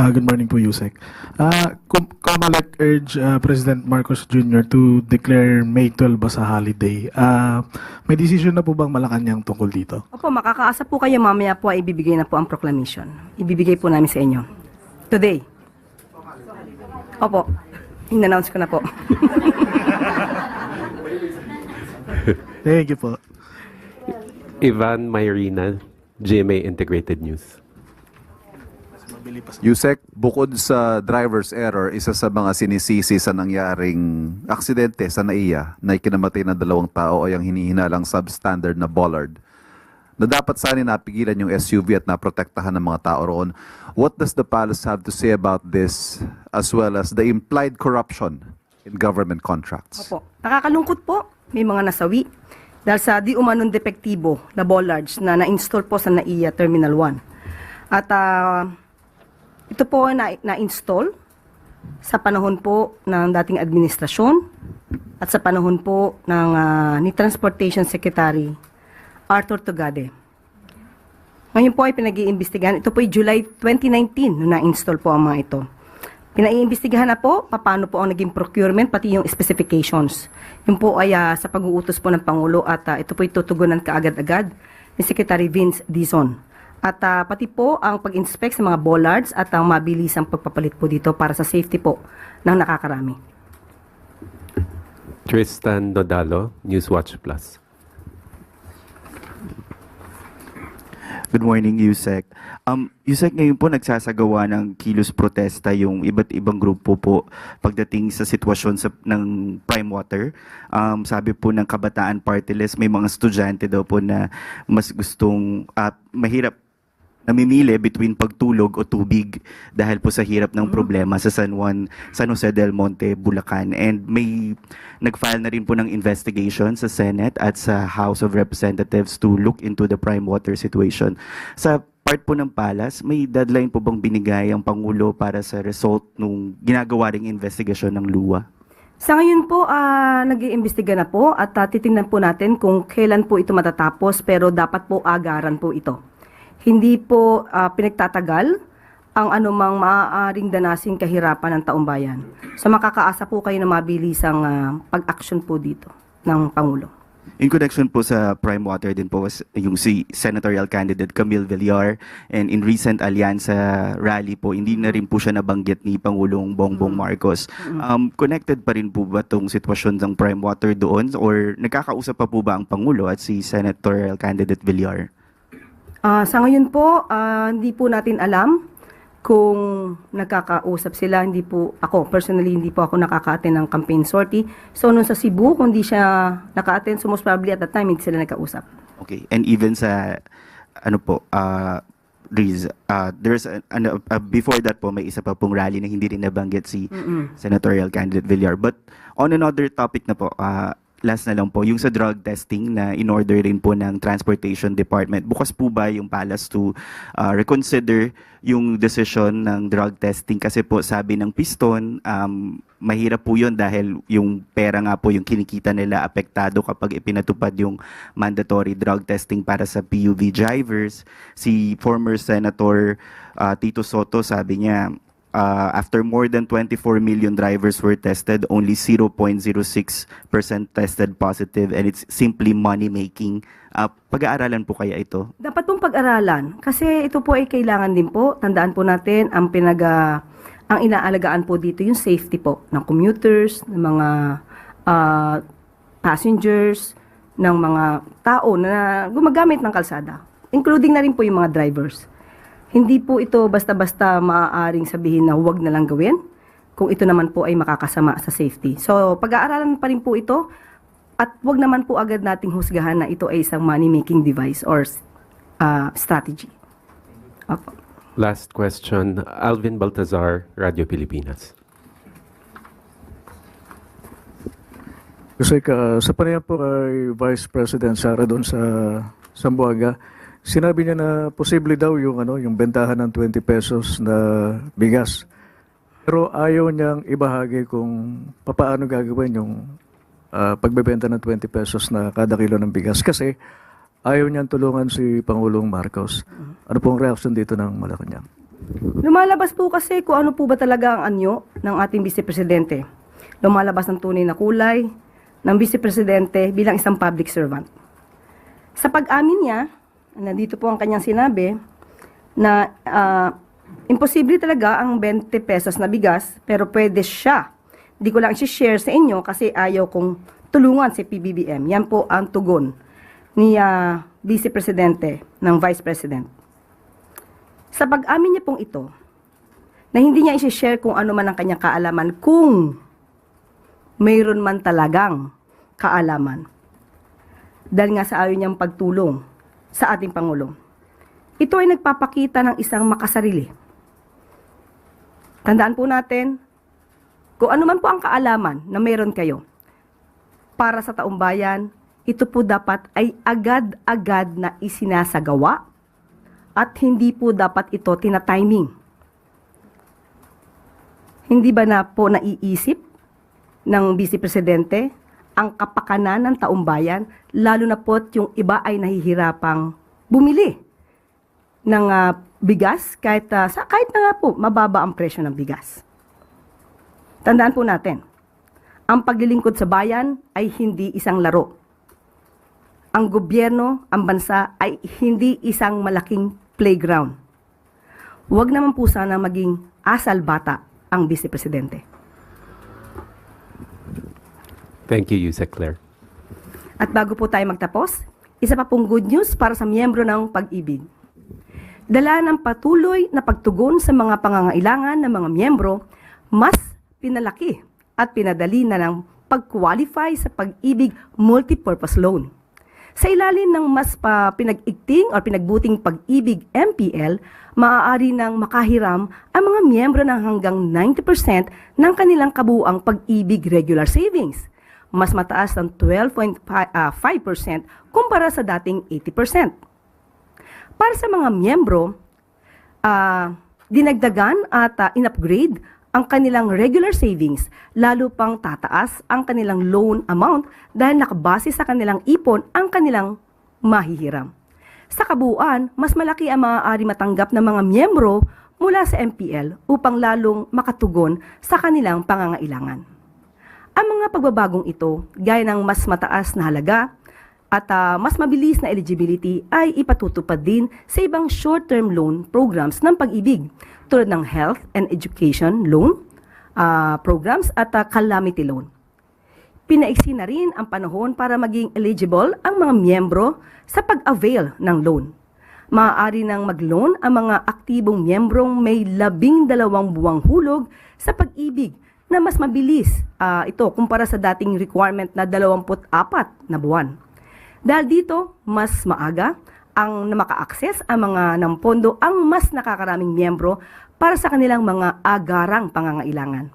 Good morning po, Yusek. Comelec urged President Marcos Jr. to declare May 12 as a holiday. May decision na po bang Malacanang tungkol dito? Opo, makakaasa po kayo mamaya po ay ibibigay na po ang proclamation. Ibibigay po namin sa inyo. Today. Opo, in-announce ko na po. Thank you po. Ivan Mayrina, GMA Integrated News. Yusek, bukod sa driver's error, isa sa mga sinisisi sa nangyaring aksidente sa NAIA na ikinamatay ng 2 tao ay ang hinihinalang substandard na bollard na dapat sana napigilan yung SUV at naprotektahan ng mga tao roon. What does the palace have to say about this as well as the implied corruption in government contracts? Opo, nakakalungkot po. May mga nasawi dahil sa di umanong depektibo na bollards na na-install po sa NAIA Terminal 1. At ito po ay na-install sa panahon po ng dating administrasyon at sa panahon po ng ni Transportation Secretary Arthur Tugade. Ngayon po ay pinag-iimbestigahan. Ito po ay July 2019 nung na-install po ang mga ito. Pinag-iimbestigahan na po paano po ang naging procurement pati yung specifications. Yun po ay sa pag-uutos po ng Pangulo at ito po ay tutugunan kaagad-agad ni Secretary Vince Dizon. At pati po ang pag-inspect sa mga bollards at ang mabilisang pagpapalit po dito para sa safety po ng nakakarami. Tristan Nodalo, Newswatch Plus. Good morning, Yusek. Yusek, ngayon po nagsasagawa ng kilos protesta yung iba't ibang grupo po pagdating sa sitwasyon ng prime water. Sabi po ng Kabataan Party List, may mga estudyante daw po na mas gustong mahirap namimili between pagtulog o tubig dahil po sa hirap ng problema sa San Jose del Monte, Bulacan. And may nag-file na rin po ng investigation sa Senate at sa House of Representatives to look into the prime water situation. Sa part po ng Palas, may deadline po bang binigay ang Pangulo para sa result nung ginagawa ring investigasyon ng LUA? Sa ngayon po, nag-iimbestiga na po at titingnan po natin kung kailan po ito matatapos pero dapat po agaran po ito. Hindi po pinagtatagal ang anumang maaaring danasing kahirapan ng taong bayan. So makakaasa po kayo na mabilisang pag-action po dito ng Pangulo. In connection po sa prime water din po was yung si senatorial candidate Camille Villar, and in recent alyansa rally po, hindi na rin po siya nabanggit ni Pangulong Bongbong Marcos. Connected pa rin po ba itong sitwasyon ng prime water doon or nagkakausap pa po ba ang Pangulo at si senatorial candidate Villar? Sa ngayon po, hindi po natin alam kung nagkakausap sila. Hindi po ako, personally, hindi po ako nakaka-attend ng campaign sortie. So, nung sa Cebu, kung hindi siya naka-attend, so most probably at that time, hindi sila nagkausap. Okay, and even sa, ano po, Riz, there's before that po, may isa pa pong rally na hindi rin nabanggit si senatorial candidate Villar. But on another topic na po, last na lang po, yung sa drug testing na in-order rin po ng Transportation Department. Bukas po ba yung Palace to reconsider yung decision ng drug testing? Kasi po sabi ng Piston, mahirap po yun dahil yung pera nga po yung kinikita nila apektado kapag ipinatupad yung mandatory drug testing para sa PUV drivers. Si former Senator Tito Soto, sabi niya, after more than 24 million drivers were tested, only 0.06% tested positive, and it's simply money-making. Pag-aaralan po kaya ito? Dapat pong pag-aralan kasi ito po ay kailangan din po. Tandaan po natin ang inaalagaan po dito yung safety po ng commuters, ng mga passengers, ng mga tao na gumagamit ng kalsada, including na rin po yung mga drivers. Hindi po ito basta-basta maaaring sabihin na huwag na lang gawin kung ito naman po ay makakasama sa safety. So, pag-aaralan pa rin po ito at huwag naman po agad nating husgahan na ito ay isang money-making device or strategy. Opo. Last question, Alvin Baltazar, Radio Pilipinas. Kasi sa panayam po kay Vice President Sara doon sa Zamboanga, sinabi niya na posible daw yung bentahan ng 20 pesos na bigas. Pero ayaw niyang ibahagi kung paano gagawin yung pagbebenta ng 20 pesos na kada kilo ng bigas. Kasi ayaw niyang tulungan si Pangulong Marcos. Ano pong reaction dito ng Malacanang? Lumalabas po kasi kung ano po ba talaga ang anyo ng ating Vice Presidente. Lumalabas ang tunay na kulay ng Vice Presidente bilang isang public servant. Sa pag-amin niya, nandito po ang kanyang sinabi na imposible talaga ang 20 pesos na bigas pero pwede siya. Hindi ko lang i-share sa inyo kasi ayaw kong tulungan si PBBM. Yan po ang tugon ni Vice Presidente ng Vice President. Sa pag-amin niya pong ito, na hindi niya i-share kung ano man ang kanyang kaalaman, kung mayroon man talagang kaalaman. Dahil nga sa ayaw niyang pagtulong sa ating Pangulo. Ito ay nagpapakita ng isang makasarili. Tandaan po natin, kung ano man po ang kaalaman na mayroon kayo, para sa taong bayan, ito po dapat ay agad-agad na isinasagawa at hindi po dapat ito tina-timing. Hindi ba na po naiisip ng Vice Presidente ang kapakanan ng taong bayan, lalo na po yung iba ay nahihirapang bumili ng bigas kahit na nga po mababa ang presyo ng bigas. Tandaan po natin, ang paglilingkod sa bayan ay hindi isang laro. Ang gobyerno, ang bansa ay hindi isang malaking playground. Huwag naman po sana maging asal bata ang Vice Presidente. Thank you, Yusek Claire. At bago po tayo magtapos, isa pa pong good news para sa miyembro ng Pag-ibig. Dala ng patuloy na pagtugon sa mga pangangailangan ng mga miyembro, mas pinalaki at pinadali na ng pag-qualify sa Pag-ibig Multipurpose Loan. Sa ilalim ng mas pinag-igting o pinagbuting Pag-ibig MPL, maaari nang makahiram ang mga miyembro ng hanggang 90% ng kanilang kabuuang Pag-ibig regular savings. Mas mataas ng 12.5% kumpara sa dating 80%. Para sa mga miyembro, dinagdagan at in-upgrade ang kanilang regular savings, lalo pang tataas ang kanilang loan amount dahil nakabase sa kanilang ipon ang kanilang mahihiram. Sa kabuuan, mas malaki ang maaari matanggap ng mga miyembro mula sa MPL upang lalong makatugon sa kanilang pangangailangan. Ang mga pagbabagong ito, gaya ng mas mataas na halaga at mas mabilis na eligibility ay ipatutupad din sa ibang short-term loan programs ng Pag-ibig tulad ng health and education loan programs at calamity loan. Pinaiksi na rin ang panahon para maging eligible ang mga miyembro sa pag-avail ng loan. Maaari nang mag-loan ang mga aktibong miyembrong may 12 buwang hulog sa Pag-ibig na mas mabilis ito kumpara sa dating requirement na 24 na buwan. Dahil dito, mas maaga ang maka-access ang mga ng pondo ang mas nakakaraming miyembro para sa kanilang mga agarang pangangailangan.